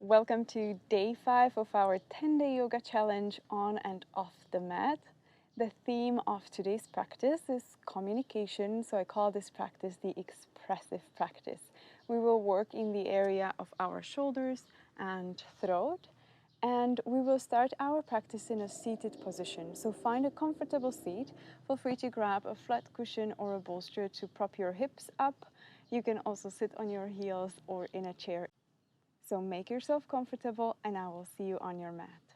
Welcome to day 5 of our 10-day yoga challenge on and off the mat. The theme of today's practice is communication, so I call this practice the expressive practice. We will work in the area of our shoulders and throat, and we will start our practice in a seated position. So find a comfortable seat. Feel free to grab a flat cushion or a bolster to prop your hips up. You can also sit on your heels or in a chair. So make yourself comfortable and I will see you on your mat.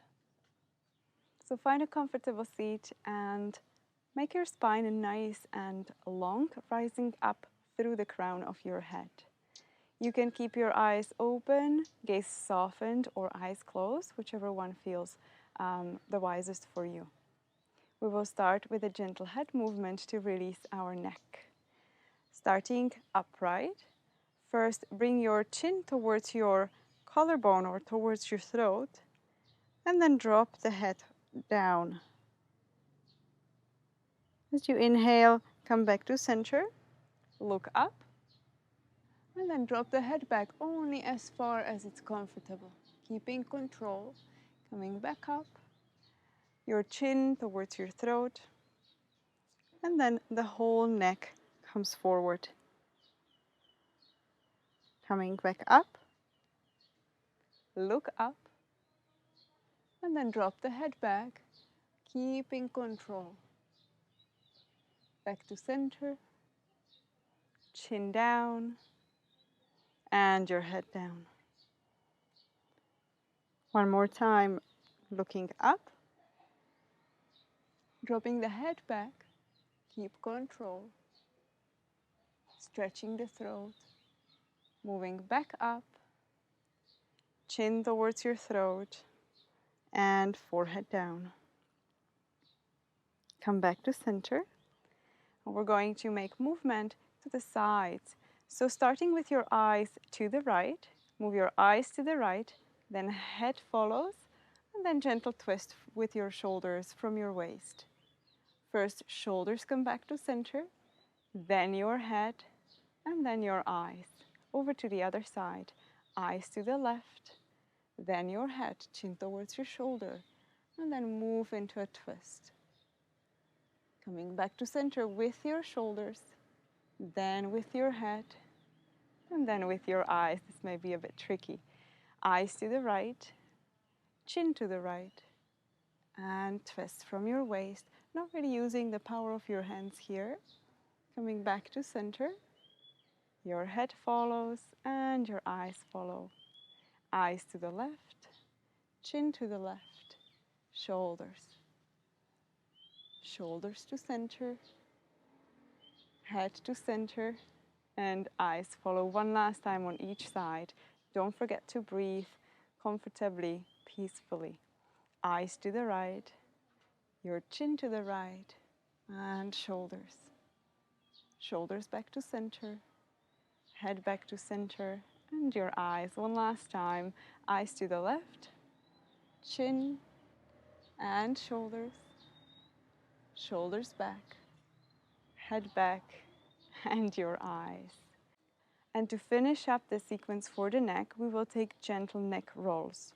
So find a comfortable seat and make your spine nice and long, rising up through the crown of your head. You can keep your eyes open, gaze softened, or eyes closed, whichever one feels the wisest for you. We will start with a gentle head movement to release our neck. Starting upright, first bring your chin towards your collarbone or towards your throat, and then drop the head down. As you inhale, come back to center, look up, and then drop the head back only as far as it's comfortable. Keeping control, coming back up, your chin towards your throat, and then the whole neck comes forward. Coming back up, look up, and then drop the head back, keeping control. Back to center, chin down, and your head down. One more time, looking up, dropping the head back, keep control, stretching the throat, moving back up, chin towards your throat, and forehead down. Come back to center. And we're going to make movement to the sides. So starting with your eyes to the right, move your eyes to the right, then head follows, and then gentle twist with your shoulders from your waist. First, shoulders come back to center, then your head, and then your eyes. Over to the other side. Eyes to the left, then your head, chin towards your shoulder, and then move into a twist. Coming back to center with your shoulders, then with your head, and then with your eyes. This may be a bit tricky. Eyes to the right, chin to the right, and twist from your waist. Not really using the power of your hands here. Coming back to center. Your head follows and your eyes follow. Eyes to the left, chin to the left, shoulders. Shoulders to center, head to center, and eyes follow one last time on each side. Don't forget to breathe comfortably, peacefully. Eyes to the right, your chin to the right, and shoulders. Shoulders back to center, head back to center, and your eyes one last time. Eyes to the left, chin and shoulders. Shoulders back, head back, and your eyes. And to finish up the sequence for the neck, we will take gentle neck rolls.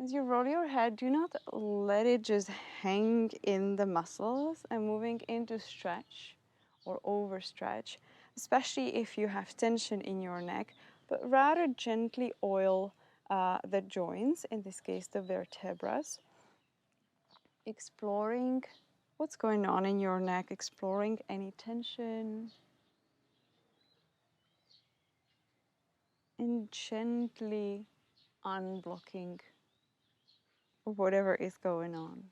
As you roll your head, do not let it just hang in the muscles and moving into stretch or overstretch, especially if you have tension in your neck, but rather gently oil the joints, in this case the vertebrae, exploring what's going on in your neck, exploring any tension, and gently unblocking whatever is going on.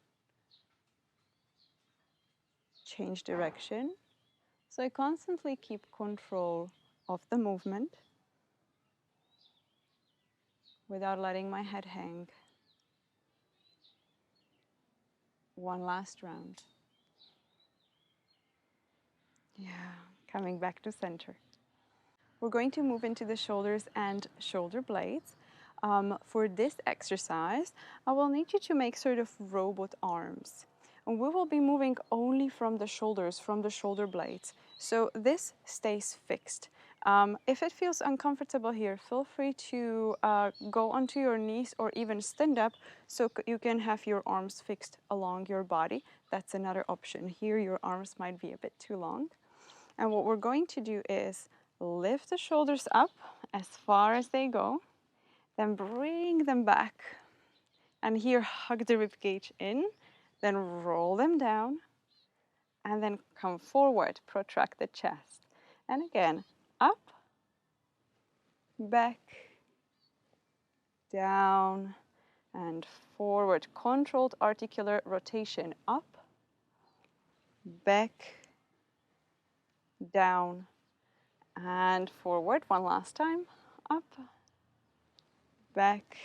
Change direction. So I constantly keep control of the movement without letting my head hang. One last round. Yeah, coming back to center. We're going to move into the shoulders and shoulder blades. For this exercise, I will need you to make sort of robot arms. And we will be moving only from the shoulders, from the shoulder blades. So this stays fixed. If it feels uncomfortable here, feel free to go onto your knees or even stand up so you can have your arms fixed along your body. That's another option. Here your arms might be a bit too long. And what we're going to do is lift the shoulders up as far as they go, then bring them back. And here hug the rib cage in, then roll them down, and then come forward, protract the chest. And again, up, back, down, and forward. Controlled articular rotation. Up, back, down, and forward. One last time. Up, back,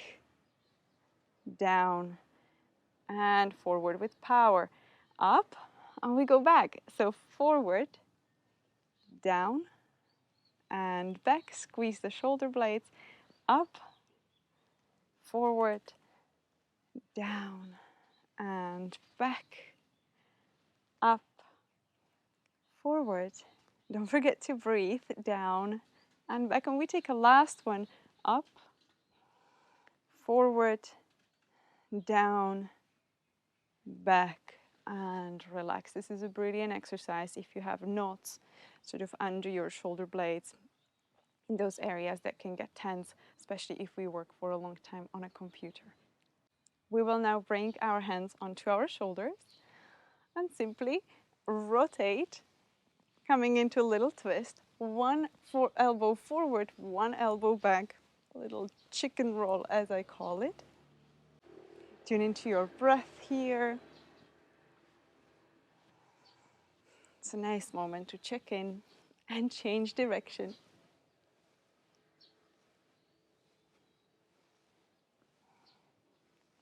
down, and forward with power. Up, and we go back. So forward, down, and back. Squeeze the shoulder blades. Up, forward, down, and back. Up, forward. Don't forget to breathe. Down and back. And we take a last one. Up, forward, down, back, and relax. This is a brilliant exercise if you have knots sort of under your shoulder blades, in those areas that can get tense, especially if we work for a long time on a computer. We will now bring our hands onto our shoulders and simply rotate, coming into a little twist. One elbow forward, one elbow back. A little chicken roll, as I call it. Tune into your breath here. It's a nice moment to check in and change direction.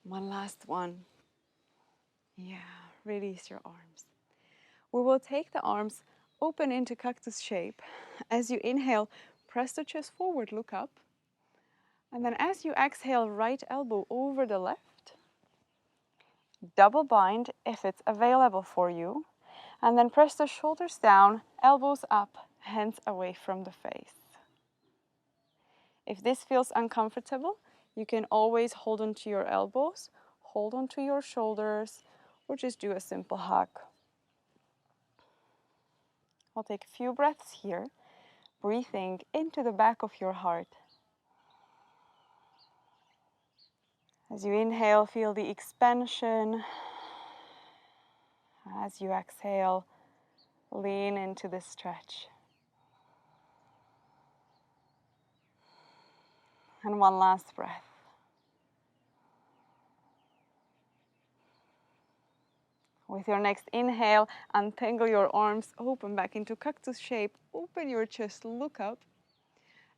One last one. Yeah, release your arms. We will take the arms open into cactus shape. As you inhale, press the chest forward, look up. And then as you exhale, right elbow over the left. Double bind if it's available for you. And then press the shoulders down, elbows up, hands away from the face. If this feels uncomfortable, you can always hold onto your elbows, hold onto your shoulders, or just do a simple hug. I'll take a few breaths here, breathing into the back of your heart. As you inhale, feel the expansion. As you exhale, lean into the stretch. And one last breath. With your next inhale, untangle your arms, open back into cactus shape, open your chest, look up.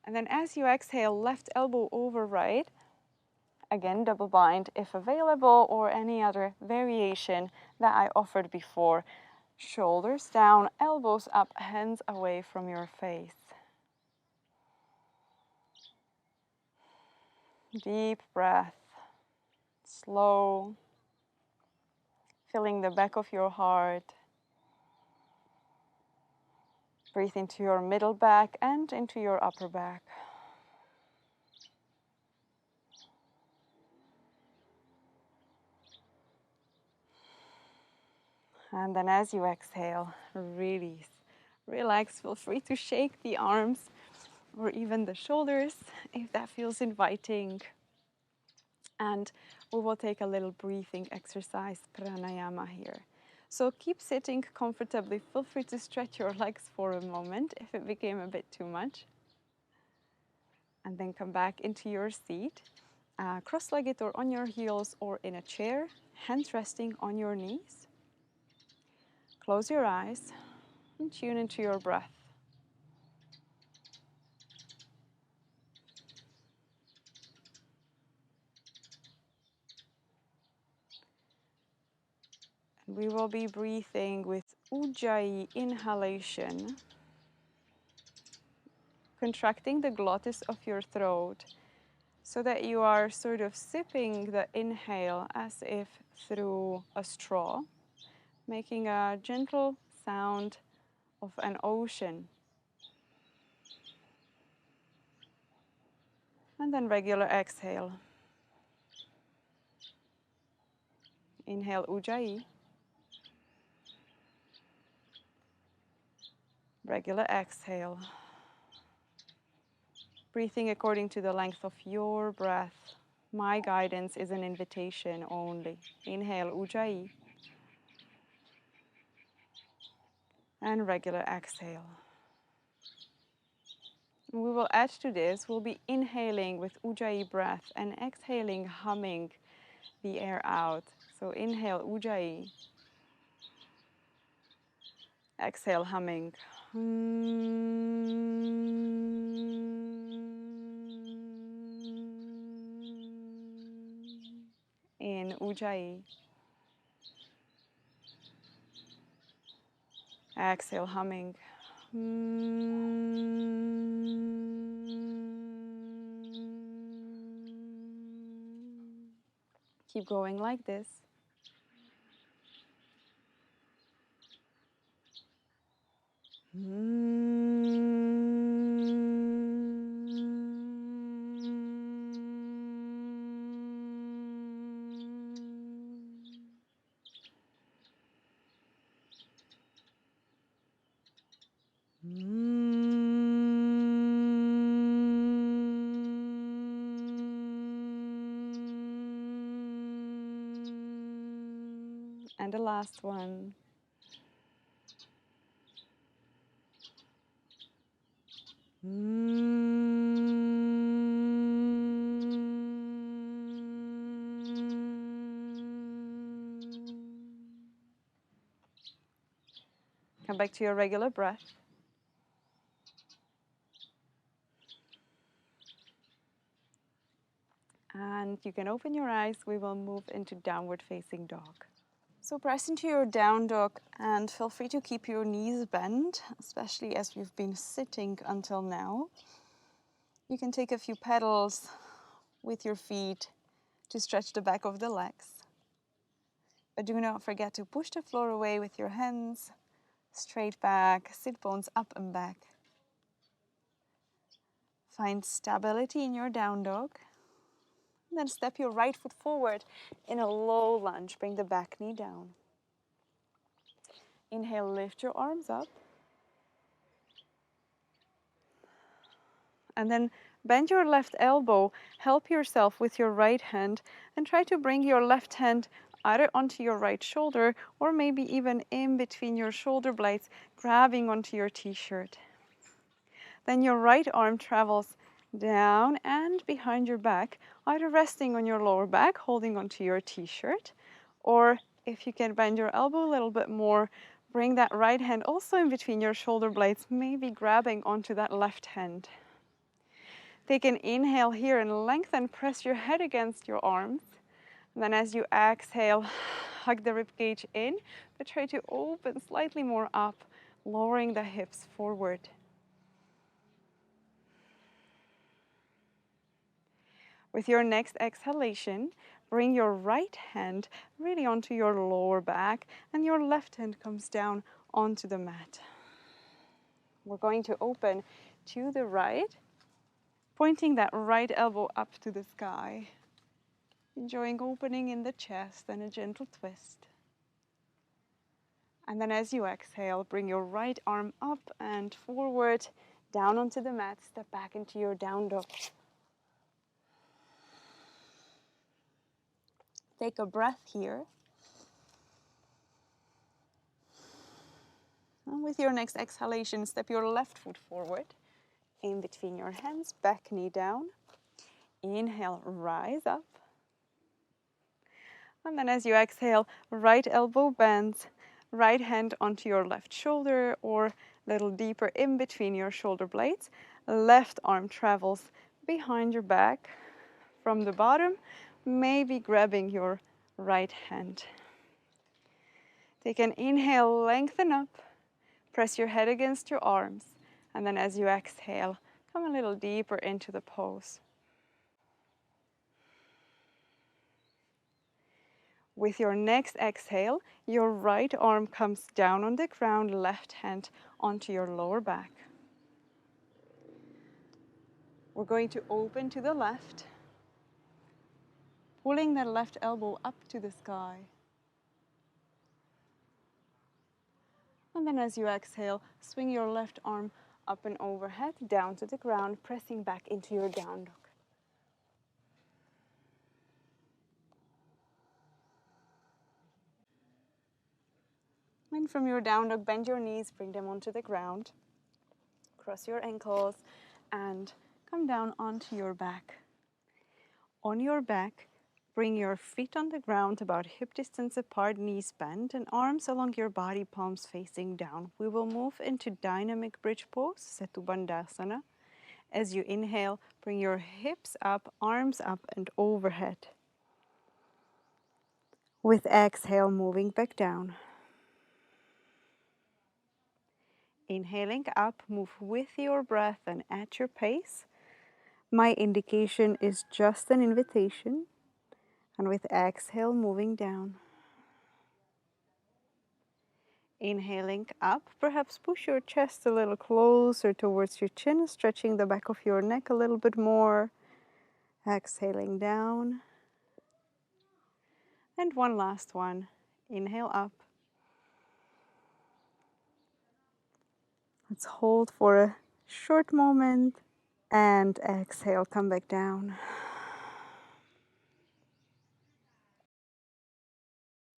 And then as you exhale, left elbow over right. Again, double bind if available, or any other variation that I offered before. Shoulders down, elbows up, hands away from your face. Deep breath, slow, filling the back of your heart. Breathe into your middle back and into your upper back. And then as you exhale, release. Relax, feel free to shake the arms or even the shoulders if that feels inviting. And we will take a little breathing exercise, pranayama here. So keep sitting comfortably. Feel free to stretch your legs for a moment if it became a bit too much. And then come back into your seat, cross-legged or on your heels or in a chair, hands resting on your knees. Close your eyes and tune into your breath. And we will be breathing with Ujjayi inhalation, contracting the glottis of your throat so that you are sort of sipping the inhale as if through a straw, making a gentle sound of an ocean. And then regular exhale. Inhale, Ujjayi. Regular exhale. Breathing according to the length of your breath. My guidance is an invitation only. Inhale, Ujjayi. And regular exhale. We will add to this, we'll be inhaling with Ujjayi breath and exhaling, humming the air out. So inhale, Ujjayi. Exhale, humming. In Ujjayi. Exhale, humming. Keep going like this. And the last one. Come back to your regular breath. And you can open your eyes. We will move into downward facing dog. So press into your down dog and feel free to keep your knees bent, especially as you've been sitting until now. You can take a few pedals with your feet to stretch the back of the legs. But do not forget to push the floor away with your hands, straight back, sit bones up and back. Find stability in your down dog. And then step your right foot forward in a low lunge. Bring the back knee down. Inhale, lift your arms up. And then bend your left elbow. Help yourself with your right hand and try to bring your left hand either onto your right shoulder or maybe even in between your shoulder blades, grabbing onto your t-shirt. Then your right arm travels down and behind your back, either resting on your lower back, holding onto your t-shirt, or if you can bend your elbow a little bit more, bring that right hand also in between your shoulder blades, maybe grabbing onto that left hand. Take an inhale here and lengthen, press your head against your arms. And then as you exhale, hug the ribcage in, but try to open slightly more up, lowering the hips forward. With your next exhalation, bring your right hand really onto your lower back and your left hand comes down onto the mat. We're going to open to the right, pointing that right elbow up to the sky. Enjoying opening in the chest and a gentle twist. And then as you exhale, bring your right arm up and forward, down onto the mat, step back into your down dog. Take a breath here. And with your next exhalation, step your left foot forward, in between your hands, back knee down. Inhale, rise up. And then as you exhale, right elbow bends, right hand onto your left shoulder or a little deeper in between your shoulder blades. Left arm travels behind your back from the bottom, maybe grabbing your right hand. Take an inhale, lengthen up, press your head against your arms, and then as you exhale, come a little deeper into the pose. With your next exhale, your right arm comes down on the ground, left hand onto your lower back. We're going to open to the left, pulling that left elbow up to the sky. And then as you exhale, swing your left arm up and overhead, down to the ground, pressing back into your down dog. And from your down dog, bend your knees, bring them onto the ground. Cross your ankles and come down onto your back. On your back, bring your feet on the ground about hip distance apart, knees bent, and arms along your body, palms facing down. We will move into dynamic bridge pose, Setu Bandhasana. As you inhale, bring your hips up, arms up and overhead. With exhale, moving back down. Inhaling up, move with your breath and at your pace. My indication is just an invitation. And with exhale, moving down. Inhaling up, perhaps push your chest a little closer towards your chin, stretching the back of your neck a little bit more. Exhaling down. And one last one. Inhale up. Let's hold for a short moment and exhale, come back down.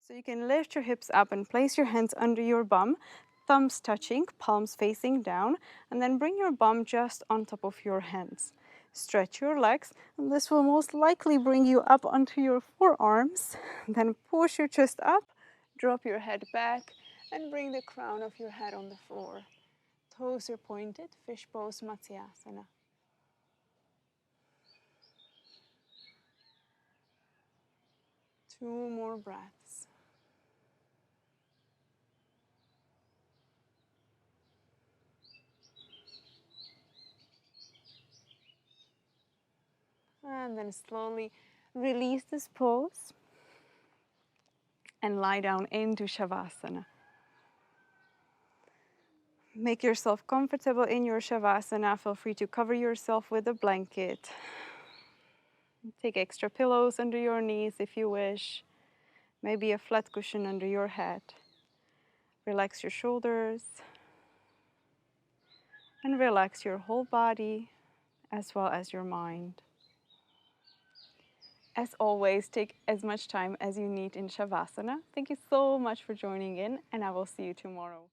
So you can lift your hips up and place your hands under your bum, thumbs touching, palms facing down, and then bring your bum just on top of your hands. Stretch your legs, and this will most likely bring you up onto your forearms. Then push your chest up, drop your head back, and bring the crown of your head on the floor. Toes are pointed, fish pose, Matsyasana. Two more breaths. And then slowly release this pose and lie down into Shavasana. Make yourself comfortable in your Shavasana. Feel free to cover yourself with a blanket. Take extra pillows under your knees if you wish. Maybe a flat cushion under your head. Relax your shoulders and relax your whole body as well as your mind. As always, take as much time as you need in Shavasana. Thank you so much for joining in, and I will see you tomorrow.